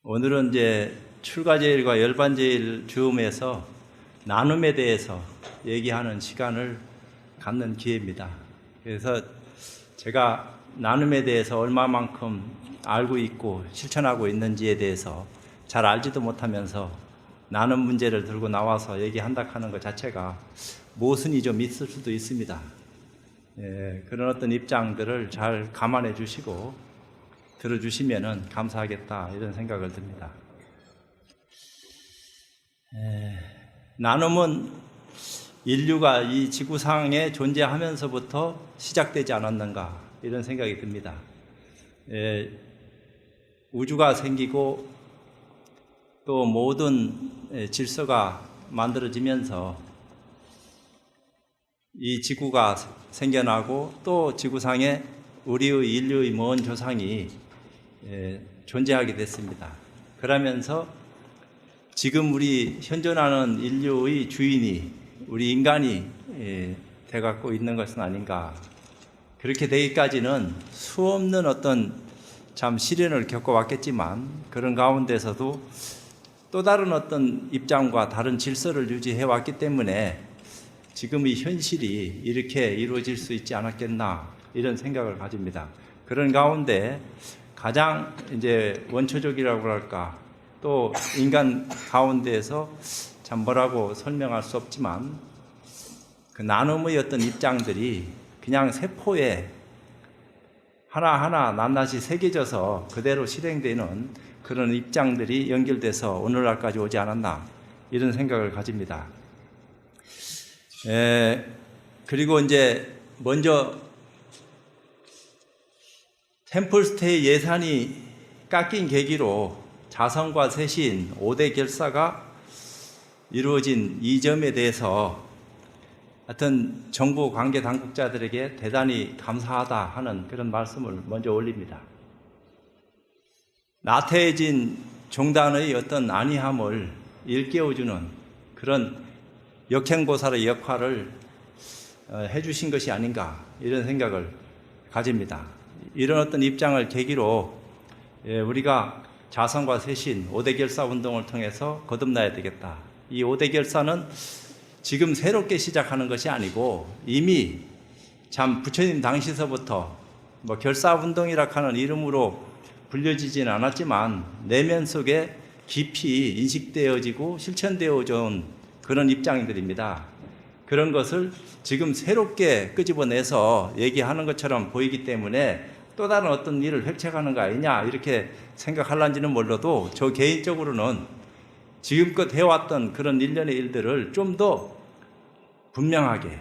오늘은 이제 출가제일과 열반제일 즈음에서 나눔에 대해서 얘기하는 시간을 갖는 기회입니다. 그래서 제가 나눔에 대해서 얼마만큼 알고 있고 실천하고 있는지에 대해서 잘 알지도 못하면서 나눔 문제를 들고 나와서 얘기한다 하는 것 자체가 모순이 좀 있을 수도 있습니다. 그런 어떤 입장들을 잘 감안해 주시고 들어주시면 감사하겠다 이런 생각을 듭니다. 나눔은 인류가 이 지구상에 존재하면서부터 시작되지 않았는가 이런 생각이 듭니다. 우주가 생기고 또 모든 질서가 만들어지면서 이 지구가 생겨나고 또 지구상에 우리의 인류의 먼 조상이 존재하게 됐습니다. 그러면서 지금 우리 현존하는 인류의 주인이 우리 인간이 돼갖고 있는 것은 아닌가. 그렇게 되기까지는 수없는 어떤 참 시련을 겪어왔겠지만 그런 가운데서도 또 다른 어떤 입장과 다른 질서를 유지해왔기 때문에 지금의 현실이 이렇게 이루어질 수 있지 않았겠나 이런 생각을 가집니다. 그런 가운데 가장 이제 원초적이라고 할까 또 인간 가운데에서 참 뭐라고 설명할 수 없지만 그 나눔의 어떤 입장들이 그냥 세포에 하나하나 낱낱이 새겨져서 그대로 실행되는 그런 입장들이 연결돼서 오늘날까지 오지 않았나 이런 생각을 가집니다. 그리고 이제 먼저 템플스테이 예산이 깎인 계기로 자선과 세신 5대 결사가 이루어진 이 점에 대해서 하여튼 정부 관계 당국자들에게 대단히 감사하다 하는 그런 말씀을 먼저 올립니다. 나태해진 종단의 어떤 안이함을 일깨워주는 그런 역행보살의 역할을 해주신 것이 아닌가 이런 생각을 가집니다. 이런 어떤 입장을 계기로 우리가 자선과 세신 5대 결사 운동을 통해서 거듭나야 되겠다. 이 5대 결사는 지금 새롭게 시작하는 것이 아니고 이미 참 부처님 당시서부터 뭐 결사 운동이라 하는 이름으로 불려지지는 않았지만 내면 속에 깊이 인식되어지고 실천되어져 온 그런 입장들입니다. 그런 것을 지금 새롭게 끄집어내서 얘기하는 것처럼 보이기 때문에 또 다른 어떤 일을 획책하는 거 아니냐 이렇게 생각할런지는 몰라도 저 개인적으로는 지금껏 해왔던 그런 일련의 일들을 좀 더 분명하게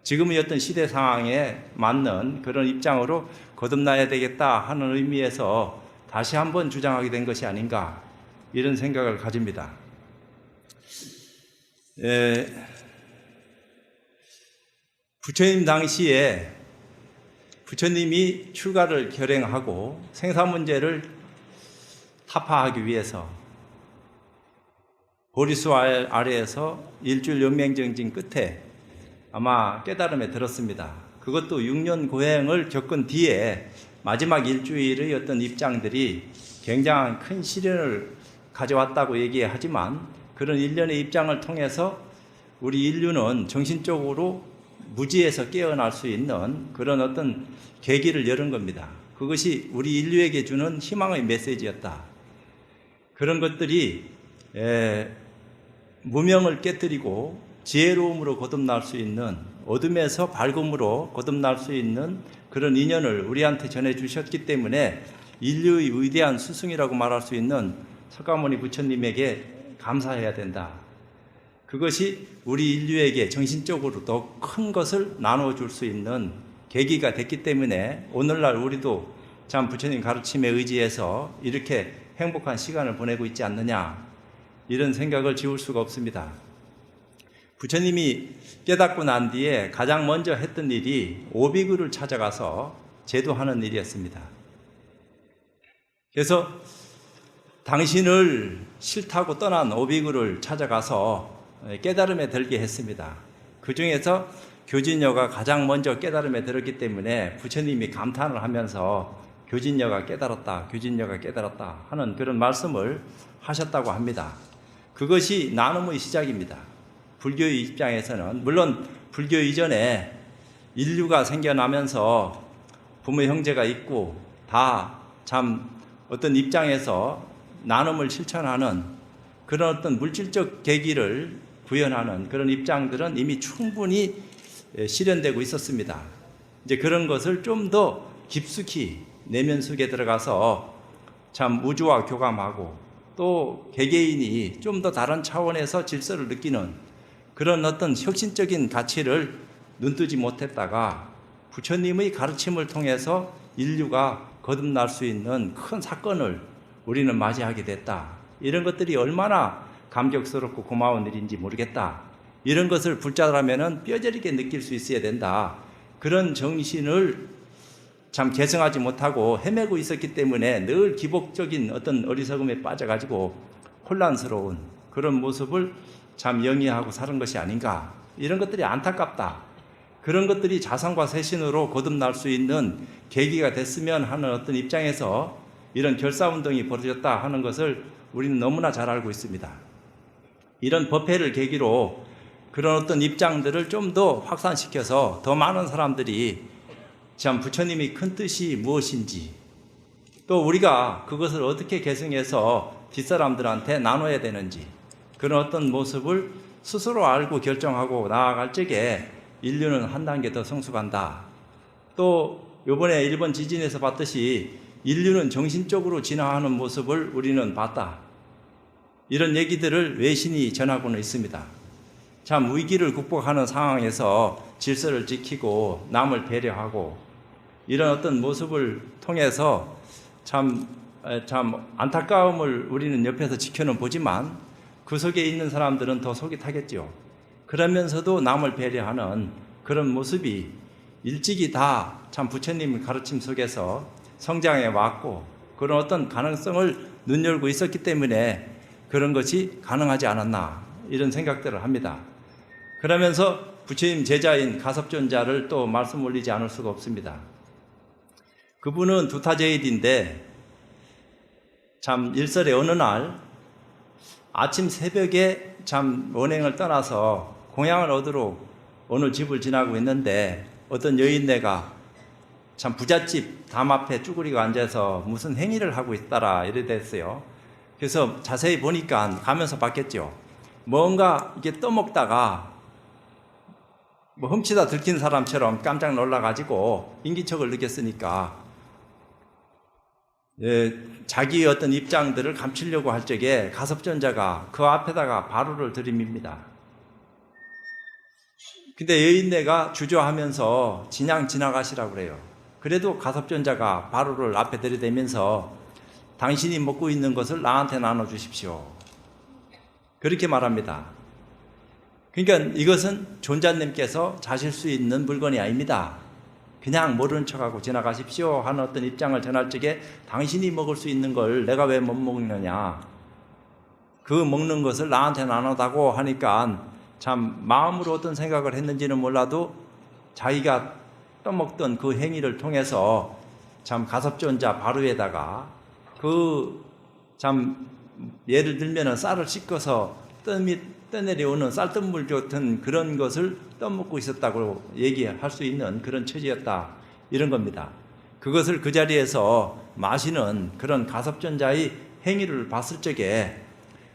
지금의 어떤 시대 상황에 맞는 그런 입장으로 거듭나야 되겠다 하는 의미에서 다시 한번 주장하게 된 것이 아닌가 이런 생각을 가집니다. 부처님 당시에 부처님이 출가를 결행하고 생사 문제를 타파하기 위해서 보리수 아래에서 일주일 연맹정진 끝에 아마 깨달음에 들었습니다. 그것도 6년 고행을 겪은 뒤에 마지막 일주일의 어떤 입장들이 굉장한 큰 시련을 가져왔다고 얘기하지만 그런 일련의 입장을 통해서 우리 인류는 정신적으로 무지에서 깨어날 수 있는 그런 어떤 계기를 열은 겁니다. 그것이 우리 인류에게 주는 희망의 메시지였다. 그런 것들이 무명을 깨뜨리고 지혜로움으로 거듭날 수 있는 어둠에서 밝음으로 거듭날 수 있는 그런 인연을 우리한테 전해주셨기 때문에 인류의 위대한 스승이라고 말할 수 있는 석가모니 부처님에게 감사해야 된다. 그것이 우리 인류에게 정신적으로 더 큰 것을 나눠줄 수 있는 계기가 됐기 때문에 오늘날 우리도 참 부처님 가르침에 의지해서 이렇게 행복한 시간을 보내고 있지 않느냐 이런 생각을 지울 수가 없습니다. 부처님이 깨닫고 난 뒤에 가장 먼저 했던 일이 오비구를 찾아가서 제도하는 일이었습니다. 그래서 당신을 싫다고 떠난 오비구를 찾아가서 깨달음에 들게 했습니다. 그 중에서 교진녀가 가장 먼저 깨달음에 들었기 때문에 부처님이 감탄을 하면서 교진녀가 깨달았다, 교진녀가 깨달았다 하는 그런 말씀을 하셨다고 합니다. 그것이 나눔의 시작입니다. 불교의 입장에서는 물론 불교 이전에 인류가 생겨나면서 부모 형제가 있고 다 참 어떤 입장에서 나눔을 실천하는 그런 어떤 물질적 계기를 구현하는 그런 입장들은 이미 충분히 실현되고 있었습니다. 이제 그런 것을 좀 더 깊숙이 내면 속에 들어가서 참 우주와 교감하고 또 개개인이 좀 더 다른 차원에서 질서를 느끼는 그런 어떤 혁신적인 가치를 눈뜨지 못했다가 부처님의 가르침을 통해서 인류가 거듭날 수 있는 큰 사건을 우리는 맞이하게 됐다. 이런 것들이 얼마나 감격스럽고 고마운 일인지 모르겠다. 이런 것을 불자라면은 뼈저리게 느낄 수 있어야 된다. 그런 정신을 참 계승하지 못하고 헤매고 있었기 때문에 늘 기복적인 어떤 어리석음에 빠져가지고 혼란스러운 그런 모습을 참 영위하고 사는 것이 아닌가. 이런 것들이 안타깝다. 그런 것들이 자성과 쇄신으로 거듭날 수 있는 계기가 됐으면 하는 어떤 입장에서 이런 결사운동이 벌어졌다 하는 것을 우리는 너무나 잘 알고 있습니다. 이런 법회를 계기로 그런 어떤 입장들을 좀 더 확산시켜서 더 많은 사람들이 참 부처님의 큰 뜻이 무엇인지 또 우리가 그것을 어떻게 계승해서 뒷사람들한테 나눠야 되는지 그런 어떤 모습을 스스로 알고 결정하고 나아갈 적에 인류는 한 단계 더 성숙한다. 또 이번에 일본 지진에서 봤듯이 인류는 정신적으로 진화하는 모습을 우리는 봤다. 이런 얘기들을 외신이 전하고는 있습니다. 참 위기를 극복하는 상황에서 질서를 지키고 남을 배려하고 이런 어떤 모습을 통해서 참 안타까움을 우리는 옆에서 지켜는 보지만 그 속에 있는 사람들은 더 속이 타겠죠. 그러면서도 남을 배려하는 그런 모습이 일찍이 다 참 부처님 가르침 속에서 성장해 왔고 그런 어떤 가능성을 눈열고 있었기 때문에 그런 것이 가능하지 않았나 이런 생각들을 합니다. 그러면서 부처님 제자인 가섭존자를 또 말씀 올리지 않을 수가 없습니다. 그분은 두타제일인데 참 일설의 어느 날 아침 새벽에 참 원행을 떠나서 공양을 얻으러 어느 집을 지나고 있는데 어떤 여인네가 참 부잣집 담 앞에 쭈그리고 앉아서 무슨 행위를 하고 있더라 이래 됐어요. 그래서 자세히 보니까 가면서 봤겠죠. 뭔가 이게 떠먹다가 뭐 훔치다 들킨 사람처럼 깜짝 놀라가지고 인기척을 느꼈으니까 자기의 어떤 입장들을 감추려고 할 적에 가섭존자가 그 앞에다가 바루를 들이밉니다. 근데 여인네가 주저하면서 그냥 지나가시라고 그래요. 그래도 가섭존자가 바루를 앞에 들이대면서 당신이 먹고 있는 것을 나한테 나눠주십시오. 그렇게 말합니다. 그러니까 이것은 존자님께서 자실 수 있는 물건이 아닙니다. 그냥 모르는 척하고 지나가십시오 하는 어떤 입장을 전할 적에 당신이 먹을 수 있는 걸 내가 왜 못 먹느냐. 그 먹는 것을 나한테 나눠다고 하니까 참 마음으로 어떤 생각을 했는지는 몰라도 자기가 떠먹던 그 행위를 통해서 참 가섭존자 바루에다가 그 참 예를 들면은 쌀을 씻어서 떠내려오는 쌀뜨물 같은 그런 것을 떠먹고 있었다고 얘기할 수 있는 그런 처지였다 이런 겁니다. 그것을 그 자리에서 마시는 그런 가섭존자의 행위를 봤을 적에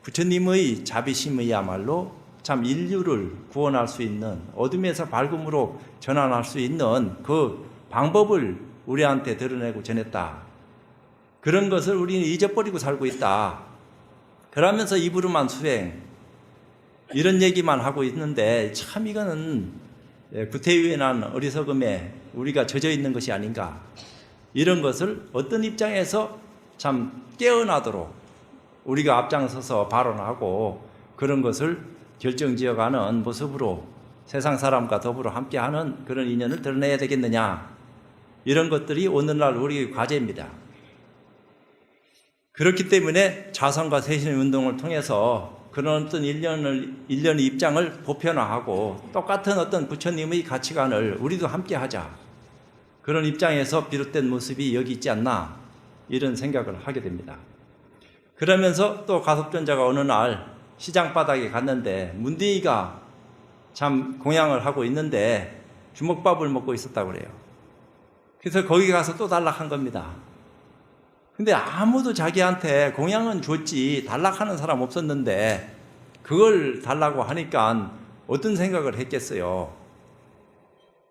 부처님의 자비심이야말로 참 인류를 구원할 수 있는 어둠에서 밝음으로 전환할 수 있는 그 방법을 우리한테 드러내고 전했다. 그런 것을 우리는 잊어버리고 살고 있다. 그러면서 입으로만 수행 이런 얘기만 하고 있는데 참 이거는 구태의연한 어리석음에 우리가 젖어 있는 것이 아닌가. 이런 것을 어떤 입장에서 참 깨어나도록 우리가 앞장서서 발언하고 그런 것을 결정지어가는 모습으로 세상 사람과 더불어 함께하는 그런 인연을 드러내야 되겠느냐. 이런 것들이 오늘날 우리의 과제입니다. 그렇기 때문에 자성과 쇄신의 운동을 통해서 그런 어떤 일련의 입장을 보편화하고 똑같은 어떤 부처님의 가치관을 우리도 함께 하자. 그런 입장에서 비롯된 모습이 여기 있지 않나 이런 생각을 하게 됩니다. 그러면서 또 가섭전자가 어느 날 시장 바닥에 갔는데 문둥이가 참 공양을 하고 있는데 주먹밥을 먹고 있었다고 그래요. 그래서 거기 가서 또 단락한 겁니다. 근데 아무도 자기한테 공양은 줬지 단락하는 사람 없었는데 그걸 달라고 하니까 어떤 생각을 했겠어요.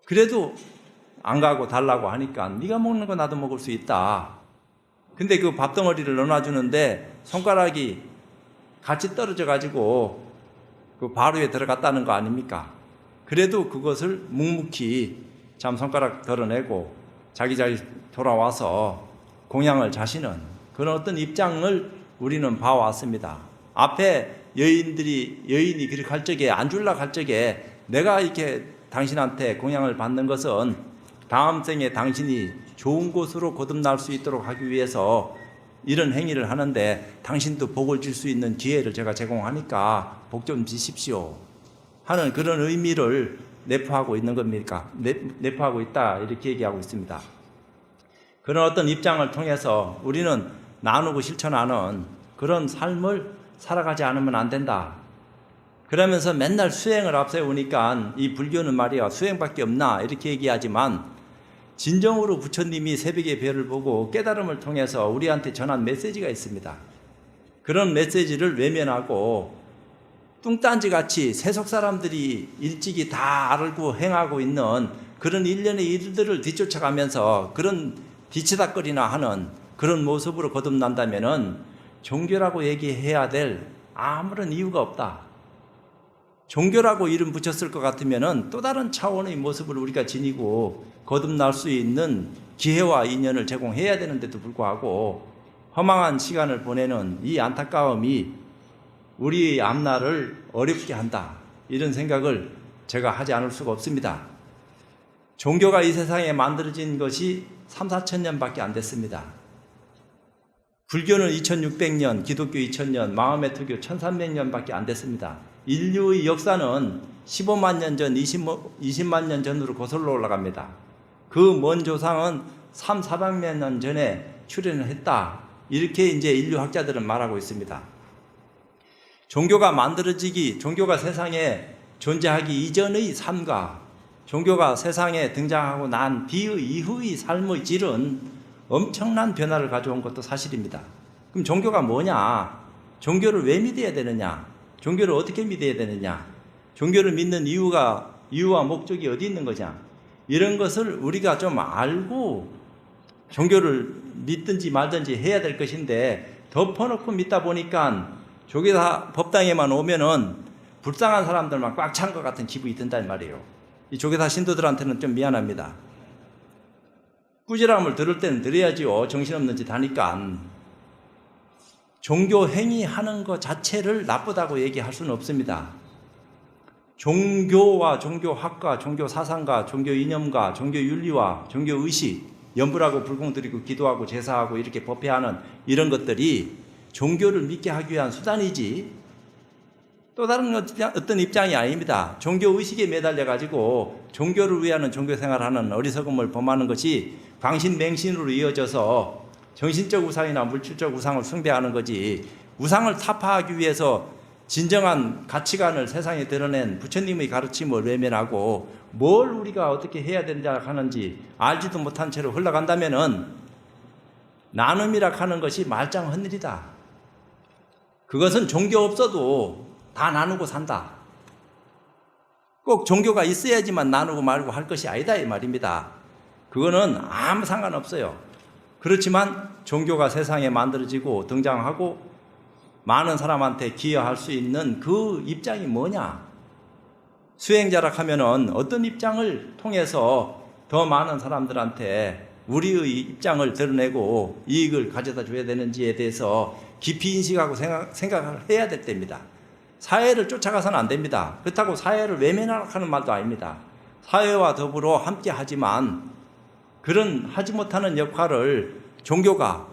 그래도 안 가고 달라고 하니까 네가 먹는 거 나도 먹을 수 있다. 근데 그 밥덩어리를 넣어주는데 손가락이 같이 떨어져 가지고 그 바루에 들어갔다는 거 아닙니까? 그래도 그것을 묵묵히 참 손가락 덜어내고 자기 돌아와서 공양을 자시는 그런 어떤 입장을 우리는 봐왔습니다. 앞에 여인이 그렇게 할 적에 안 줄라 할 적에 내가 이렇게 당신한테 공양을 받는 것은 다음 생에 당신이 좋은 곳으로 거듭날 수 있도록 하기 위해서 이런 행위를 하는데 당신도 복을 줄 수 있는 기회를 제가 제공하니까 복 좀 주십시오 하는 그런 의미를 내포하고 있는 겁니까? 내포하고 있다 이렇게 얘기하고 있습니다. 그런 어떤 입장을 통해서 우리는 나누고 실천하는 그런 삶을 살아가지 않으면 안 된다. 그러면서 맨날 수행을 앞세우니까 이 불교는 말이야 수행밖에 없나 이렇게 얘기하지만 진정으로 부처님이 새벽의 별을 보고 깨달음을 통해서 우리한테 전한 메시지가 있습니다. 그런 메시지를 외면하고 뚱딴지같이 세속 사람들이 일찍이 다 알고 행하고 있는 그런 일련의 일들을 뒤쫓아가면서 그런 뒤치다거리나 하는 그런 모습으로 거듭난다면은 종교라고 얘기해야 될 아무런 이유가 없다. 종교라고 이름 붙였을 것 같으면은 또 다른 차원의 모습을 우리가 지니고 거듭날 수 있는 기회와 인연을 제공해야 되는데도 불구하고 허망한 시간을 보내는 이 안타까움이 우리의 앞날을 어렵게 한다. 이런 생각을 제가 하지 않을 수가 없습니다. 종교가 이 세상에 만들어진 것이 3, 4천 년밖에 안 됐습니다. 불교는 2600년, 기독교 2000년, 마호메 특유 1300년밖에 안 됐습니다. 인류의 역사는 15만 년 전, 20만 년 전으로 거슬러 올라갑니다. 그 먼 조상은 3, 400만 년 전에 출현을 했다. 이렇게 이제 인류 학자들은 말하고 있습니다. 종교가 세상에 존재하기 이전의 삶과 종교가 세상에 등장하고 난 이후의 삶의 질은 엄청난 변화를 가져온 것도 사실입니다. 그럼 종교가 뭐냐? 종교를 왜 믿어야 되느냐? 종교를 어떻게 믿어야 되느냐? 종교를 믿는 이유와 목적이 어디 있는 거냐? 이런 것을 우리가 좀 알고 종교를 믿든지 말든지 해야 될 것인데 덮어놓고 믿다 보니까 조계사 법당에만 오면은 불쌍한 사람들만 꽉 찬 것 같은 기분이 든단 말이에요. 이 조계사 신도들한테는 좀 미안합니다. 꾸지람을 들을 때는 들어야지요. 정신없는 짓 하니까. 종교 행위하는 것 자체를 나쁘다고 얘기할 수는 없습니다. 종교와 종교학과, 종교사상과, 종교이념과, 종교윤리와, 종교의식, 염불하고 불공드리고 기도하고 제사하고 이렇게 법회하는 이런 것들이 종교를 믿게 하기 위한 수단이지 또 다른 어떤 입장이 아닙니다. 종교의식에 매달려가지고 종교를 위하는 종교생활하는 어리석음을 범하는 것이 광신맹신으로 이어져서 정신적 우상이나 물질적 우상을 숭배하는 거지 우상을 타파하기 위해서 진정한 가치관을 세상에 드러낸 부처님의 가르침을 외면하고 뭘 우리가 어떻게 해야 되는지 하는지 알지도 못한 채로 흘러간다면은 나눔이라 하는 것이 말짱 헛일이다. 그것은 종교 없어도 다 나누고 산다. 꼭 종교가 있어야지만 나누고 말고 할 것이 아니다 이 말입니다. 그거는 아무 상관없어요. 그렇지만 종교가 세상에 만들어지고 등장하고 많은 사람한테 기여할 수 있는 그 입장이 뭐냐? 수행자라 하면은 어떤 입장을 통해서 더 많은 사람들한테 우리의 입장을 드러내고 이익을 가져다 줘야 되는지에 대해서 깊이 인식하고 생각을 해야 될 때입니다. 사회를 쫓아가서는 안 됩니다. 그렇다고 사회를 외면하는 말도 아닙니다. 사회와 더불어 함께 하지만 그런 하지 못하는 역할을 종교가